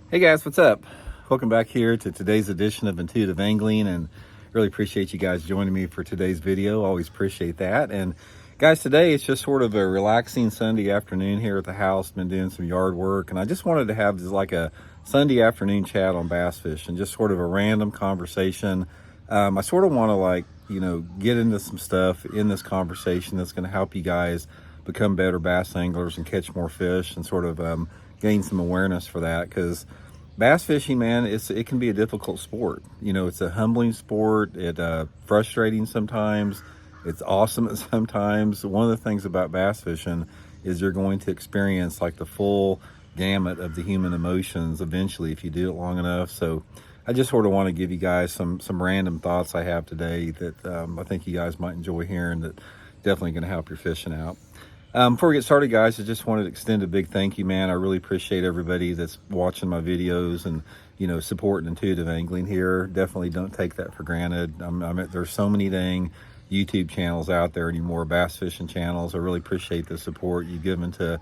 Hey guys, what's up? Welcome back here to today's edition of Intuitive Angling, and really appreciate you guys joining me for today's video. Always appreciate that. And guys, today it's just sort of a relaxing Sunday afternoon here at the house. Been doing some yard work, and I just wanted to have just like a Sunday afternoon chat on bass fishing, just sort of a random conversation. I sort of want to get into some stuff in this conversation that's going to help you guys become better bass anglers and catch more fish, and sort of gain some awareness for that, because bass fishing, man, it can be a difficult sport. It's a humbling sport. It's frustrating sometimes. It's awesome at sometimes. One of the things about bass fishing is you're going to experience like the full gamut of the human emotions eventually if you do it long enough. So I just sort of want to give you guys some random thoughts I have today that I think you guys might enjoy hearing, that definitely going to help your fishing out. Before we get started, guys, I just wanted to extend a big thank you, man. I really appreciate everybody that's watching my videos and, supporting Intuitive Angling here. Definitely don't take that for granted. There's so many dang YouTube channels out there anymore, bass fishing channels. I really appreciate the support you've given to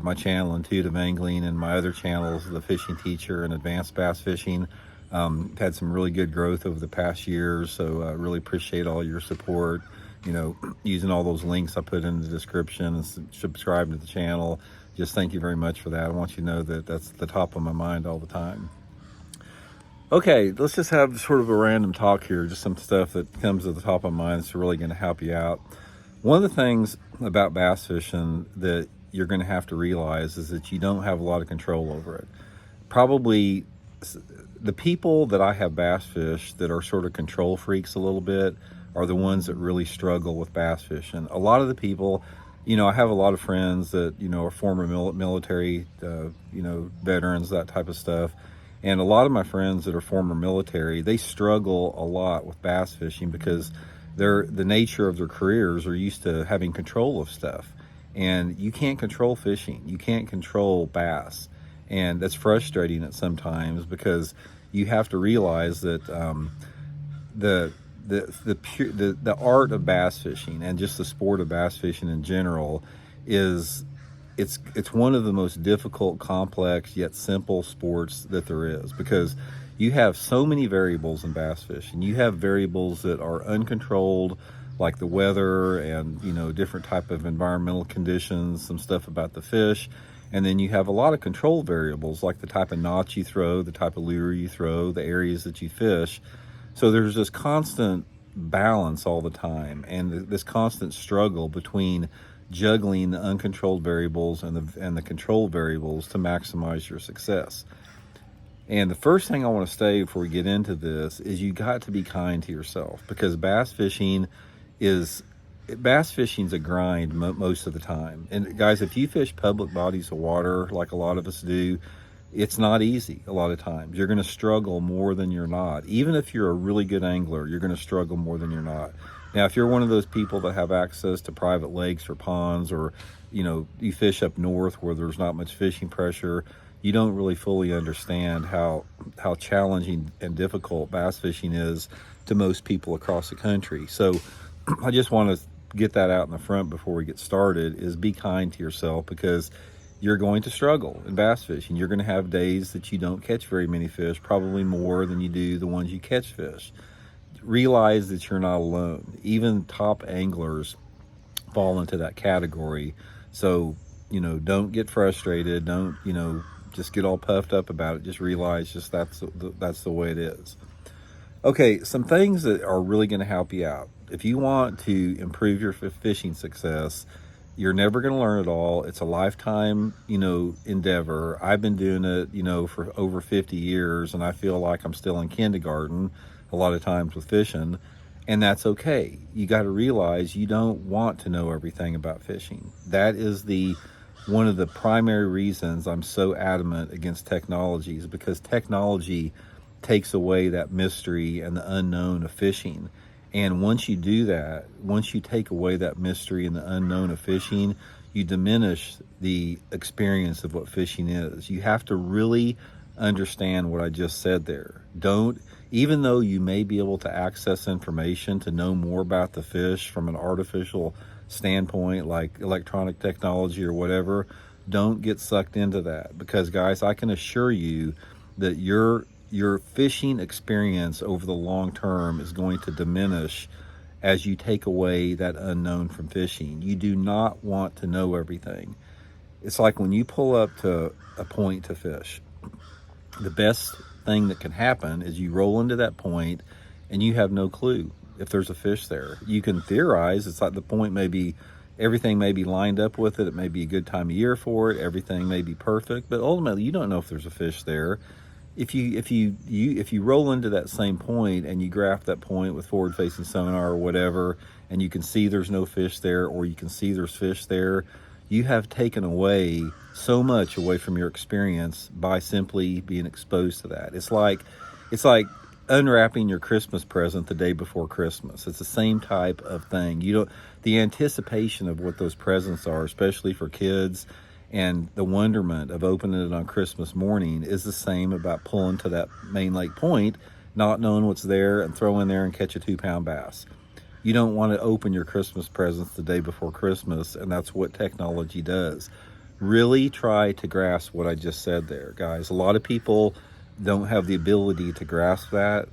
my channel, Intuitive Angling, and my other channels, The Fishing Teacher and Advanced Bass Fishing. Had some really good growth over the past years, so I really appreciate all your support. Using all those links I put in the description, and subscribe to the channel. Just thank you very much for that. I want you to know that that's at the top of my mind all the time. Okay, let's just have sort of a random talk here, just some stuff that comes to the top of my mind that's really going to help you out. One of the things about bass fishing that you're going to have to realize is that you don't have a lot of control over it. Probably the people that I have bass fish that are sort of control freaks a little bit are the ones that really struggle with bass fishing. A lot of the people, I have a lot of friends that, are former military, veterans, that type of stuff. And a lot of my friends that are former military, they struggle a lot with bass fishing because the nature of their careers are used to having control of stuff. And you can't control fishing. You can't control bass. And that's frustrating at sometimes, because you have to realize that the art of bass fishing, and just the sport of bass fishing in general, it's one of the most difficult, complex, yet simple sports that there is, because you have so many variables in bass fishing. You have variables that are uncontrolled, like the weather and different type of environmental conditions, some stuff about the fish. And then you have a lot of control variables, like the type of knots you throw, the type of lure you throw, the areas that you fish. So there's this constant balance all the time, and this constant struggle between juggling the uncontrolled variables and the controlled variables to maximize your success. And the first thing I want to say before we get into this is you got to be kind to yourself, because bass fishing's a grind most of the time. And guys, if you fish public bodies of water like a lot of us do, it's not easy. A lot of times you're going to struggle more than you're not. Even if you're a really good angler, you're going to struggle more than you're not. Now, if you're one of those people that have access to private lakes or ponds, or you fish up north where there's not much fishing pressure, you don't really fully understand how challenging and difficult bass fishing is to most people across the country. So I just want to get that out in the front before we get started, is be kind to yourself, because you're going to struggle in bass fishing. You're going to have days that you don't catch very many fish, probably more than you do the ones you catch fish. Realize that you're not alone. Even top anglers fall into that category. So, don't get frustrated. Don't, just get all puffed up about it. Just realize that's the way it is. Okay, some things that are really going to help you out. If you want to improve your fishing success, you're never going to learn it all. It's a lifetime, endeavor. I've been doing it, for over 50 years, and I feel like I'm still in kindergarten a lot of times with fishing, and that's okay. You got to realize you don't want to know everything about fishing. That is one of the primary reasons I'm so adamant against technology, is because technology takes away that mystery and the unknown of fishing. And once you do that, once you take away that mystery and the unknown of fishing, you diminish the experience of what fishing is. You have to really understand what I just said there. Even though you may be able to access information to know more about the fish from an artificial standpoint, like electronic technology or whatever, don't get sucked into that. Because guys, I can assure you that your fishing experience over the long term is going to diminish as you take away that unknown from fishing. You do not want to know everything. It's like when you pull up to a point to fish, the best thing that can happen is you roll into that point and you have no clue if there's a fish there. You can theorize. It's like the point may be, everything may be lined up with it. It may be a good time of year for it. Everything may be perfect, but ultimately you don't know if there's a fish there. If you roll into that same point and you graph that point with forward facing sonar or whatever, and you can see there's no fish there, or you can see there's fish there, you have taken away so much away from your experience by simply being exposed to that. It's like unwrapping your Christmas present the day before Christmas. It's the same type of thing. The anticipation of what those presents are, especially for kids, and the wonderment of opening it on Christmas morning is the same about pulling to that main lake point, not knowing what's there, and throw in there and catch a 2-pound bass. You don't want to open your Christmas presents the day before Christmas, and that's what technology does. Really try to grasp what I just said there, guys. A lot of people don't have the ability to grasp that.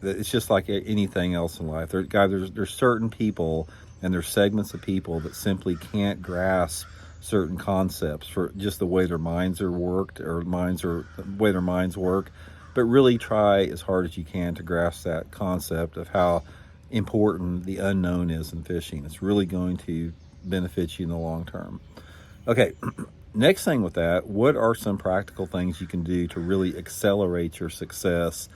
It's just like anything else in life. There's certain people and there's segments of people that simply can't grasp certain concepts for just the way their minds are worked, or the way their minds work. But really try as hard as you can to grasp that concept of how important the unknown is in fishing. It's really going to benefit you in the long term. Okay, next thing with that, what are some practical things you can do to really accelerate your success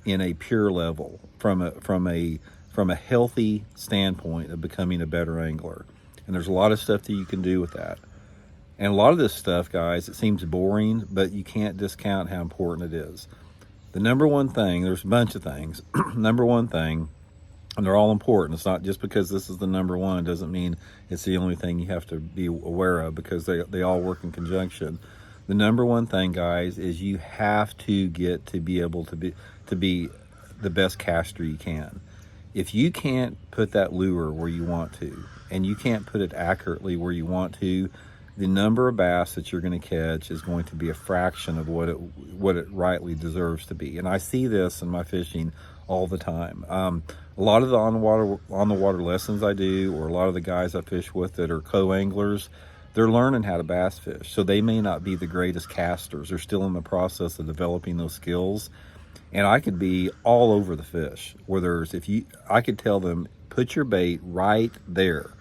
in a pure level from a healthy standpoint of becoming a better angler? And there's a lot of stuff that you can do with that. And a lot of this stuff, guys, it seems boring, but you can't discount how important it is. The number one thing, there's a bunch of things. Number one thing, and they're all important. It's not just because this is the number one doesn't mean it's the only thing you have to be aware of, because they all work in conjunction. The number one thing, guys, is you have to get to be able to be the best caster you can. If you can't put that lure where you want to, and you can't put it accurately where you want to, the number of bass that you're going to catch is going to be a fraction of what it rightly deserves to be. And I see this in my fishing all the time. A lot of the on the water lessons I do, or a lot of the guys I fish with that are co-anglers, they're learning how to bass fish. So they may not be the greatest casters. They're still in the process of developing those skills. And I could be all over the fish. I could tell them, put your bait right there.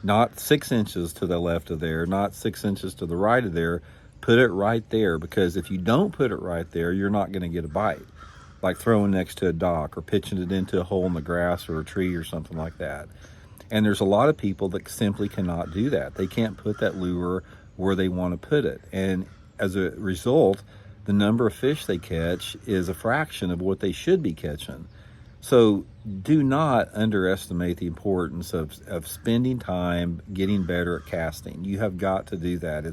Not 6 inches to the left of there, not 6 inches to the right of there. Put it right there, because if you don't put it right there, you're not going to get a bite. Like throwing next to a dock or pitching it into a hole in the grass or a tree or something like that. And there's a lot of people that simply cannot do that. They can't put that lure where they want to put it. And as a result, the number of fish they catch is a fraction of what they should be catching. So do not underestimate the importance of spending time getting better at casting. You have got to do that.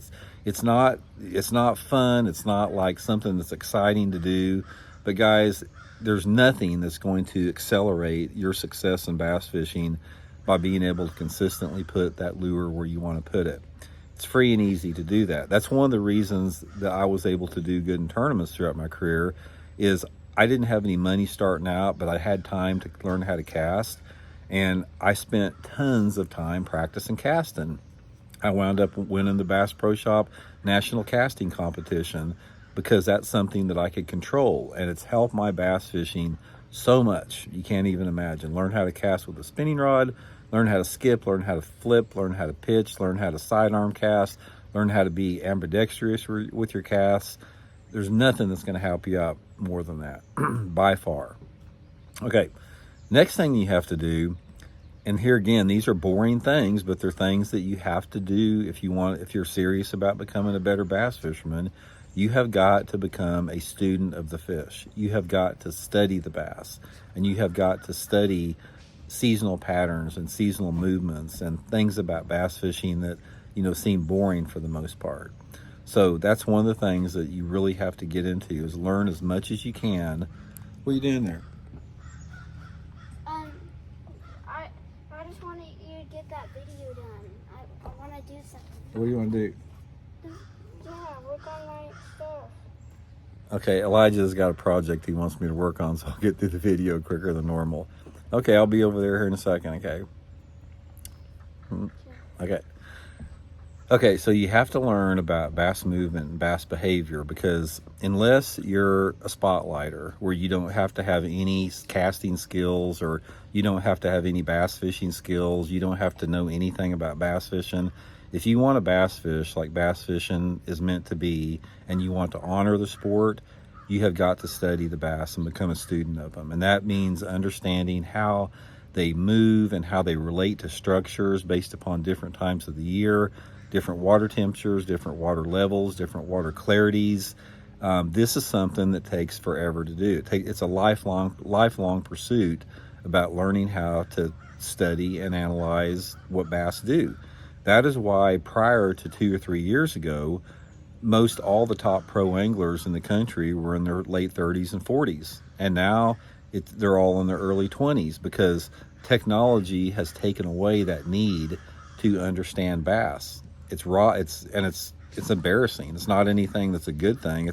It's not fun. It's not like something that's exciting to do. But guys, there's nothing that's going to accelerate your success in bass fishing by being able to consistently put that lure where you want to put it. It's free and easy to do that. That's one of the reasons that I was able to do good in tournaments throughout my career. Is I didn't have any money starting out, but I had time to learn how to cast, and I spent tons of time practicing casting. I wound up winning the Bass Pro Shop National Casting Competition because that's something that I could control, and it's helped my bass fishing so much. You can't even imagine. Learn how to cast with a spinning rod, learn how to skip, learn how to flip, learn how to pitch, learn how to sidearm cast, learn how to be ambidextrous with your casts. There's nothing that's going to help you out more than that, by far. Okay, next thing you have to do, and here again, these are boring things, but they're things that you have to do if you're serious about becoming a better bass fisherman. You have got to become a student of the fish. You have got to study the bass, and you have got to study seasonal patterns and seasonal movements and things about bass fishing that seem boring for the most part. So that's one of the things that you really have to get into, is learn as much as you can. What are you doing there? I just wanted you to get that video done. I want to do something. What do you want to do? Yeah, work on my stuff. Okay, Elijah's got a project he wants me to work on, so I'll get through the video quicker than normal. Okay, I'll be over there here in a second, okay? Okay. Okay, so you have to learn about bass movement and bass behavior, because unless you're a spotlighter where you don't have to have any casting skills, or you don't have to have any bass fishing skills, you don't have to know anything about bass fishing. If you want to bass fish like bass fishing is meant to be, and you want to honor the sport, you have got to study the bass and become a student of them. And that means understanding how they move and how they relate to structures based upon different times of the year, different water temperatures, different water levels, different water clarities. This is something that takes forever to do. It's a lifelong pursuit about learning how to study and analyze what bass do. That is why prior to 2 or 3 years ago, most all the top pro anglers in the country were in their late 30s and 40s. And now they're all in their early 20s, because technology has taken away that need to understand bass. It's raw, it's embarrassing. It's not anything that's a good thing.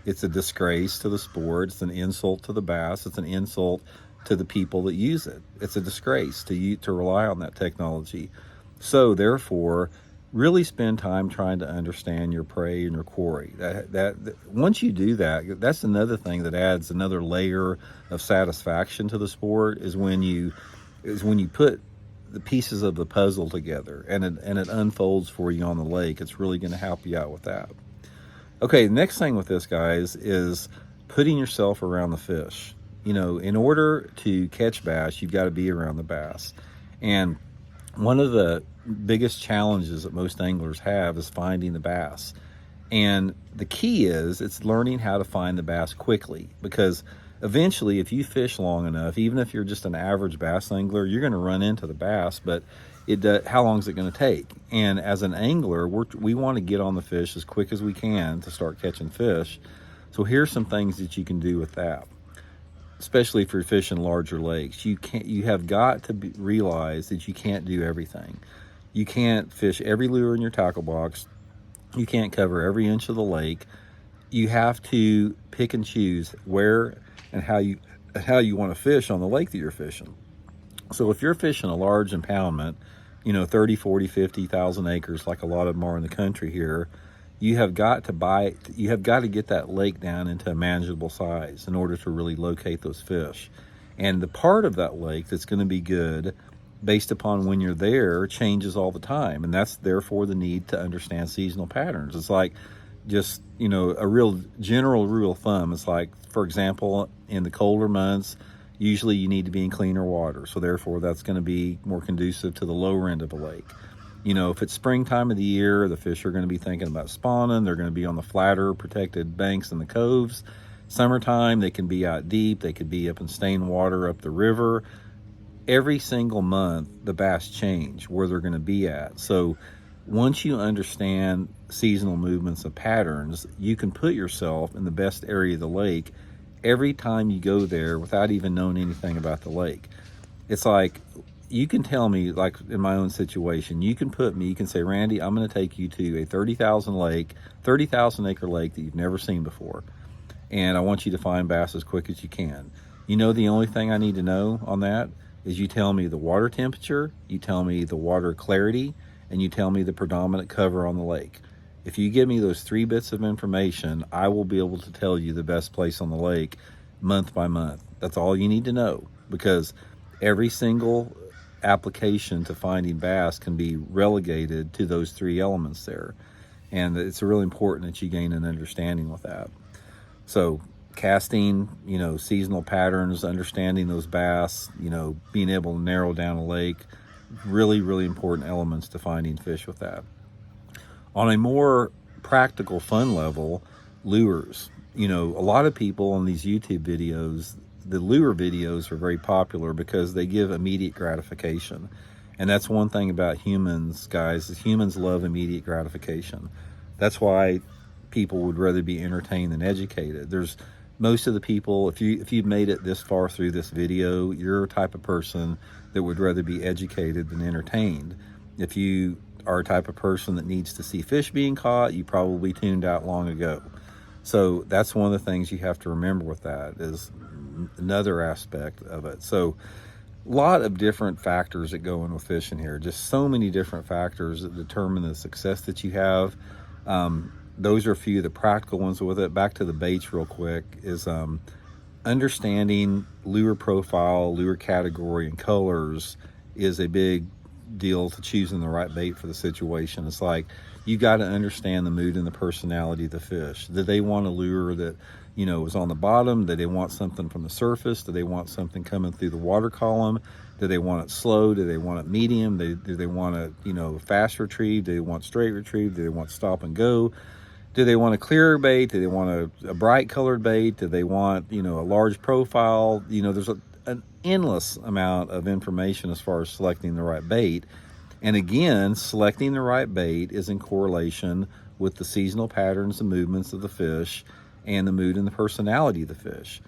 It's a disgrace to the sport. It's an insult to the bass. It's an insult to the people that use it. It's a disgrace to rely on that technology. So therefore, really spend time trying to understand your prey and your quarry. That once you do that, that's another thing that adds another layer of satisfaction to the sport, is when you put the pieces of the puzzle together and it unfolds for you on the lake. It's really going to help you out with that. Okay, the next thing with this, guys, is putting yourself around the fish. You know, in order to catch bass, you've got to be around the bass. And one of the biggest challenges that most anglers have is finding the bass. And the key is it's learning how to find the bass quickly, because eventually, if you fish long enough, even if you're just an average bass angler, you're going to run into the bass. But how long is it going to take? And as an angler, we want to get on the fish as quick as we can to start catching fish. So here's some things that you can do with that, especially if you're fishing larger lakes. You have got to realize that you can't do everything. You can't fish every lure in your tackle box. You can't cover every inch of the lake. You have to pick and choose where and how you want to fish on the lake that you're fishing. So if you're fishing a large impoundment, 30, 40, 50,000 acres, like a lot of them are in the country here, you have got to get that lake down into a manageable size in order to really locate those fish. And the part of that lake that's going to be good based upon when you're there changes all the time. And that's therefore the need to understand seasonal patterns. It's like just, a real general rule of thumb. It's like, for example, in the colder months, usually you need to be in cleaner water. So therefore that's going to be more conducive to the lower end of a lake. If it's springtime of the year, the fish are going to be thinking about spawning. They're going to be on the flatter protected banks and the coves. Summertime, they can be out deep. They could be up in stained water up the river. Every single month, the bass change where they're going to be at. So once you understand seasonal movements and patterns, you can put yourself in the best area of the lake every time you go there without even knowing anything about the lake. It's like, you can tell me, like in my own situation, you can say, Randy, I'm going to take you to a 30,000 acre lake that you've never seen before. And I want you to find bass as quick as you can. The only thing I need to know on that is you tell me the water temperature, you tell me the water clarity, and you tell me the predominant cover on the lake. If you give me those 3 bits of information, I will be able to tell you the best place on the lake month by month. That's all you need to know, because every single application to finding bass can be relegated to those 3 elements there. And it's really important that you gain an understanding with that. So casting, seasonal patterns, understanding those bass, being able to narrow down a lake, really, really important elements to finding fish with that. On a more practical, fun level, lures. A lot of people on these YouTube videos, the lure videos are very popular because they give immediate gratification. And that's one thing about humans, guys, is humans love immediate gratification. That's why people would rather be entertained than educated. There's most of the people, if you've made it this far through this video, you're a type of person that would rather be educated than entertained. If you are a type of person that needs to see fish being caught, you probably tuned out long ago. So that's one of the things you have to remember with that, is another aspect of it. So a lot of different factors that go in with fishing here, just so many different factors that determine the success that you have. Those are a few of the practical ones with it. Back to the baits real quick, is understanding lure profile, lure category, and colors is a big deal to choosing the right bait for the situation. It's like, you got to understand the mood and the personality of the fish. Do they want a lure that, is on the bottom? Do they want something from the surface? Do they want something coming through the water column? Do they want it slow? Do they want it medium? Do they want it, fast retrieve? Do they want straight retrieve? Do they want stop and go? Do they want a clear bait? Do they want a bright colored bait? Do they want, a large profile? There's an endless amount of information as far as selecting the right bait. And again, selecting the right bait is in correlation with the seasonal patterns and movements of the fish and the mood and the personality of the fish.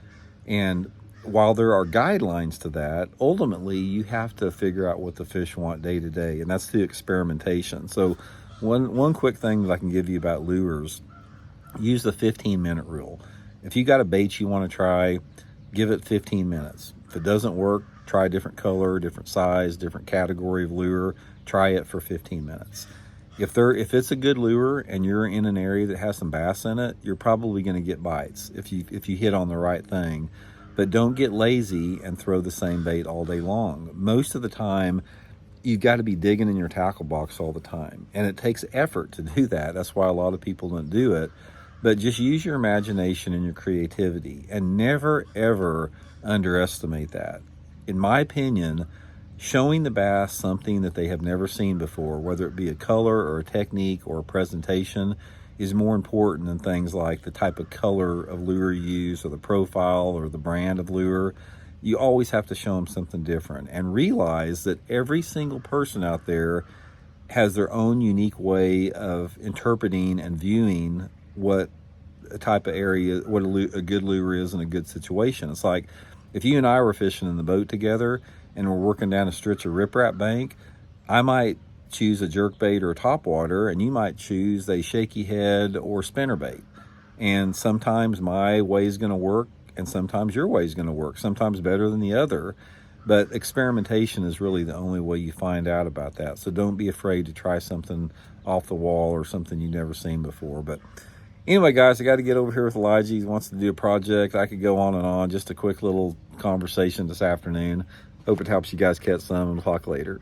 And while there are guidelines to that, ultimately you have to figure out what the fish want day to day, and that's through experimentation. So one quick thing that I can give you about lures: use the 15-minute rule. If you got a bait you want to try, give it 15 minutes. If it doesn't work, try a different color, different size, different category of lure. Try it for 15 minutes. If it's a good lure and you're in an area that has some bass in it, you're probably going to get bites if you hit on the right thing. But don't get lazy and throw the same bait all day long. Most of the time, you've got to be digging in your tackle box all the time, and it takes effort to do that. That's why a lot of people don't do it. But just use your imagination and your creativity, and never ever underestimate that. In my opinion, showing the bass something that they have never seen before, whether it be a color or a technique or a presentation, is more important than things like the type of color of lure you use, or the profile, or the brand of lure. You always have to show them something different, and realize that every single person out there has their own unique way of interpreting and viewing what a type of area, what a good lure is in a good situation. It's like if you and I were fishing in the boat together and we're working down a stretch of riprap bank, I might choose a jerkbait or a topwater, and you might choose a shaky head or spinnerbait. And sometimes my way is going to work, and sometimes your way is going to work, sometimes better than the other. But experimentation is really the only way you find out about that. So don't be afraid to try something off the wall or something you've never seen before. But anyway, guys, I got to get over here with Elijah. He wants to do a project. I could go on and on. Just a quick little conversation this afternoon. Hope it helps you guys catch some, and we'll talk later.